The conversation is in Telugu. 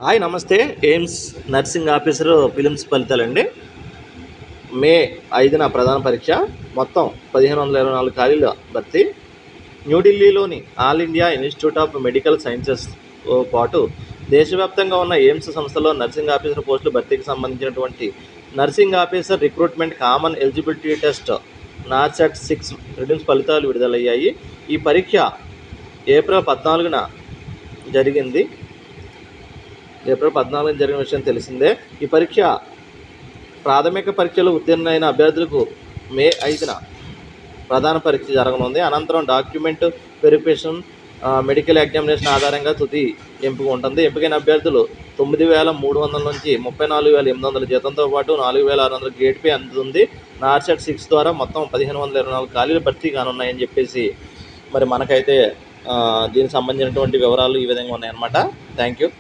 హాయ్ నమస్తే. ఎయిమ్స్ నర్సింగ్ ఆఫీసరు ఫిలిమ్స్ ఫలితాలండి. మే 5న ప్రధాన పరీక్ష. మొత్తం 1524 ఖాళీల భర్తీ. న్యూఢిల్లీలోని all India institute of medical సైన్సెస్తో పాటు దేశవ్యాప్తంగా ఉన్న ఎయిమ్స్ సంస్థలో నర్సింగ్ ఆఫీసర్ పోస్టుల భర్తీకి సంబంధించినటువంటి nursing officer recruitment common eligibility test NACET-6 prelims ఫలితాలు విడుదలయ్యాయి. ఈ పరీక్ష ఏప్రిల్ 14న జరిగింది. జరిగిన విషయం తెలిసిందే. ఈ పరీక్ష ప్రాథమిక పరీక్షలో ఉత్తీర్ణులైన అభ్యర్థులకు మే 5న ప్రధాన పరీక్ష జరగనుంది. అనంతరం డాక్యుమెంట్ వెరిఫికేషన్, మెడికల్ ఎగ్జామినేషన్ ఆధారంగా తుది ఎంపిక ఉంటుంది. ఎంపికైన అభ్యర్థులు 9,300 నుంచి 34,800 జీతంతో పాటు 4,600 గేట్ పే అందుతుంది. NACET-6 ద్వారా మొత్తం 1524 ఖాళీలు భర్తీ కానున్నాయని చెప్పేసి మరి మనకైతే దీనికి సంబంధించినటువంటి వివరాలు ఈ విధంగా ఉన్నాయన్నమాట. Thank you.